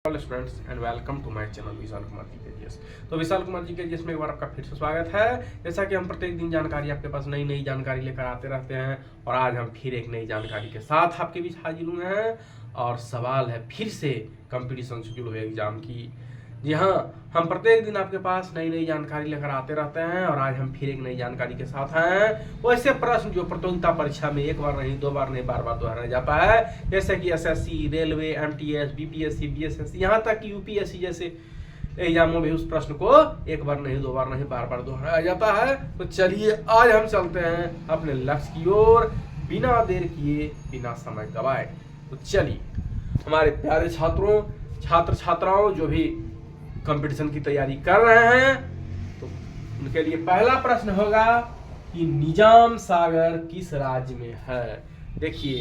Hello students and welcome to my channel Vishal Kumar ji के GS. तो विशाल कुमार जी के जीएस में एक बार आपका फिर से स्वागत है। जैसा कि हम प्रत्येक दिन जानकारी आपके पास नई जानकारी लेकर आते रहते हैं और आज हम फिर एक नई जानकारी के साथ आपके बीच हाजिर हुए हैं और सवाल है फिर से कंपटीशन शेड्यूल हुए एग्जाम की। जी हाँ, हम प्रत्येक दिन आपके पास नई जानकारी लेकर आते रहते हैं और आज हम फिर एक नई जानकारी के साथ हैं। वैसे प्रश्न जो प्रतियोगिता परीक्षा में एक बार नहीं, दो बार नहीं, बार बार दोहराया जाता है, जैसे कि SSC, railway, MTS, BPSC, BSSC, यहाँ तक कि यूपीएससी जैसे एग्जामों में उस प्रश्न को एक बार नहीं, दो बार नहीं, बार बार दोहराया जाता है। तो चलिए आज हम चलते हैं अपने लक्ष्य की ओर बिना देर किए, बिना समय गवाए। तो चलिए हमारे प्यारे छात्र छात्राओं जो भी कंपटीशन की तैयारी कर रहे हैं तो उनके लिए पहला प्रश्न होगा कि निजाम सागर किस राज्य में है। देखिए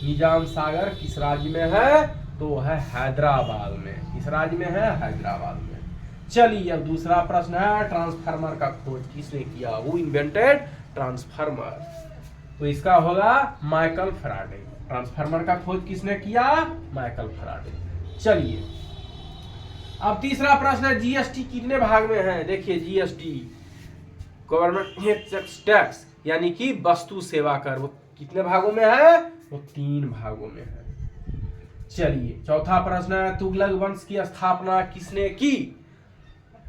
निजाम सागर किस राज्य में है, तो है हैदराबाद में। किस राज्य में है? हैदराबाद में। चलिए अब दूसरा प्रश्न है, ट्रांसफार्मर का खोज किसने किया? Who invented transformer? तो इसका होगा माइकल फैराडे। ट्रांसफार्मर का खोज किसने किया? Michael Faraday. चलिए अब तीसरा प्रश्न है, जीएसटी कितने भाग में है? देखिए जीएसटी गवर्नमेंट टैक्स यानी कि वस्तु सेवा कर, वो कितने भागों में है? वो 3 भागों में है। चलिए चौथा प्रश्न है, तुगलक वंश की स्थापना किसने की?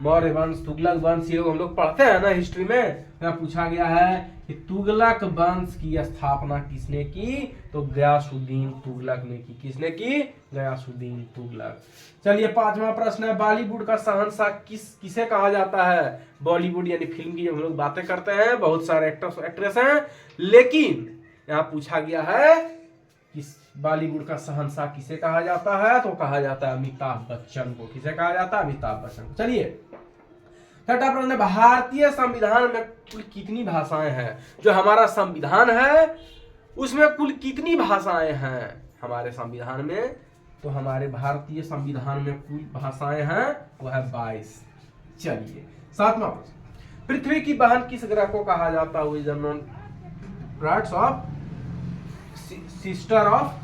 मौर्य वंश, तुगलक वंश, ये हम लोग पढ़ते हैं ना हिस्ट्री में। यहाँ पूछा गया है कि तुगलक वंश की स्थापना किसने की? तो गयासुद्दीन तुगलक ने की। किसने की? गयासुद्दीन तुगलक। चलिए पांचवा प्रश्न है, बॉलीवुड का शहंशाह किसे कहा जाता है? बॉलीवुड यानी फिल्म की हम लोग बातें करते हैं, बहुत सारे एक्टर्स एक्ट्रेस हैं, लेकिन यहाँ पूछा गया है कि बॉलीवुड का शहंशाह किसे कहा जाता है? तो कहा जाता है अमिताभ बच्चन को। किसे कहा जाता है? अमिताभ बच्चन को। चलिए छठा प्रश्न, भारतीय संविधान में कुल कितनी भाषाएं हैं? जो हमारा संविधान है उसमें कुल कितनी भाषाएं हैं हमारे संविधान में? तो हमारे भारतीय संविधान में कुल भाषाएं हैं वो है 22। चलिए सातवां प्रश्न, पृथ्वी की बहन किस ग्रह को कहा जाता है? Sister of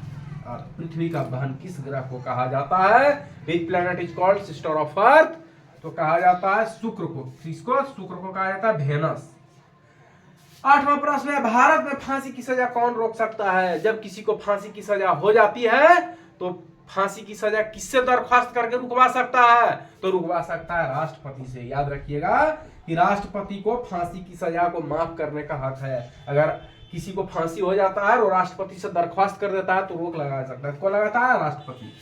earth. पृथ्वी का बहन किस ग्रह को कहा जाता है? Which planet is called sister of earth? तो कहा जाता है शुक्र को। किसको? शुक्र को कहा जाता है वेनस। आठवां प्रश्न है, भारत में फांसी की सजा कौन रोक सकता है? जब किसी को फांसी की सजा हो जाती है तो फांसी की सजा किससे दरख्वास्त करके रुकवा सकता है? तो रुकवा सकता है राष्ट्रपति से। याद रखिएगा कि राष्ट्रपति को फांसी की सजा को माफ करने का हक है। अगर किसी को फांसी हो जाता है और राष्ट्रपति से दरख्वास्त कर देता है तो रोक लगा सकता है। कौन लगाता है? राष्ट्रपति।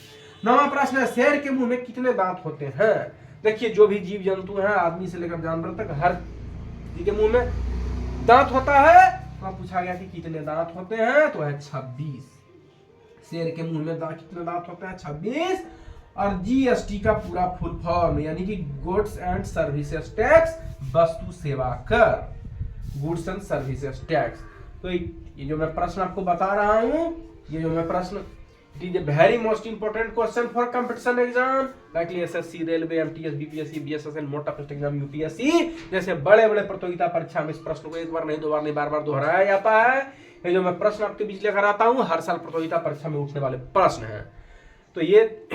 नौवां प्रश्न है, शेर के मुंह में कितने दांत होते हैं? देखिए जो भी जीव जंतु है, आदमी से लेकर जानवर तक, हर के मुंह में दांत होता है। तो पूछा गया कि कितने दांत होते हैं? तो है 26। शेर के मुंह में कितने दांत होते हैं? 26। और जीएसटी का पूरा फुल फॉर्म यानी कि गुड्स एंड सर्विसेज टैक्स, वस्तु सेवा कर, गुड्स एंड सर्विसेज टैक्स। तो ये जो मैं प्रश्न आपको बता रहा हूं, ये जो मैं प्रश्न, it is a very most important question for competition exam like SSC, railway, MTS, BPSC, BSS and most test exam UPSC जैसे बड़े प्रतियोगिता परीक्षा में इस प्रश्न को एक बार नहीं, दो बार नहीं, बार बार दोहराया जाता है। ये जो मैं प्रश्न आपके बीच लेकर आता हूं, हर साल प्रतियोगिता परीक्षा में उठने वाले प्रश्न हैं। तो ये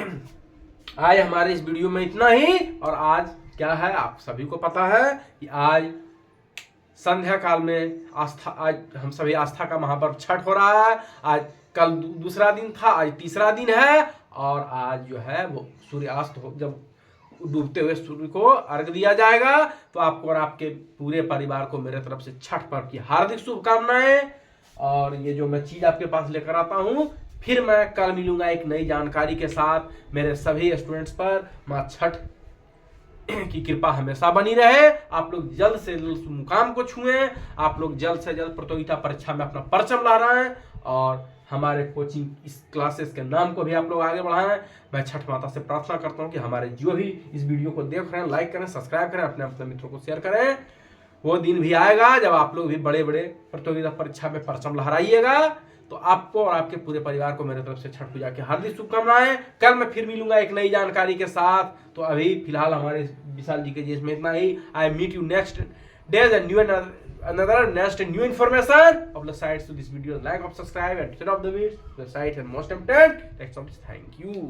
आज हमारे इस वीडियो में इतना ही। और आज क्या है आप सभी को पता है कि आज संध्या काल में आस्था, आज हम सभी आस्था का महापर्व छठ हो रहा है। आज कल दूसरा दिन था, आज तीसरा दिन है और आज जो है वो सूर्यास्त हो, जब डूबते हुए सूर्य को अर्घ दिया जाएगा। तो आपको और आपके पूरे परिवार को मेरे तरफ से छठ पर्व की हार्दिक शुभकामनाएं। और ये जो मैं चीज आपके पास लेकर आता हूँ, फिर मैं कल मिलूंगा एक नई जानकारी के साथ। मेरे सभी स्टूडेंट्स पर माँ छठ की कृपा हमेशा बनी रहे। आप लोग जल्द से जल्द मुकाम को छुएं, आप लोग जल्द से जल्द प्रतियोगिता परीक्षा में अपना परचम लहराएं और हमारे कोचिंग इस क्लासेस के नाम को भी आप लोग आगे बढ़ाएं। मैं छठ माता से प्रार्थना करता हूं कि हमारे जो भी इस वीडियो को देख रहे हैं, लाइक करें, सब्सक्राइब करें, अपने अपने मित्रों को शेयर करें। वो दिन भी आएगा जब आप लोग भी बड़े प्रतियोगिता परीक्षा में परचम लहराइएगा। तो आपको और आपके पूरे परिवार को मेरे तरफ से छठ पूजा की हार्दिक शुभकामनाएं। कल मैं फिर मिलूंगा एक नई जानकारी के साथ। तो अभी फिलहाल हमारे विशाल जी के जीएस में इतना ही। I meet you next days and another next new information of the sites to this video. Like, subscribe and share of the videos, the site and most important. Thank you.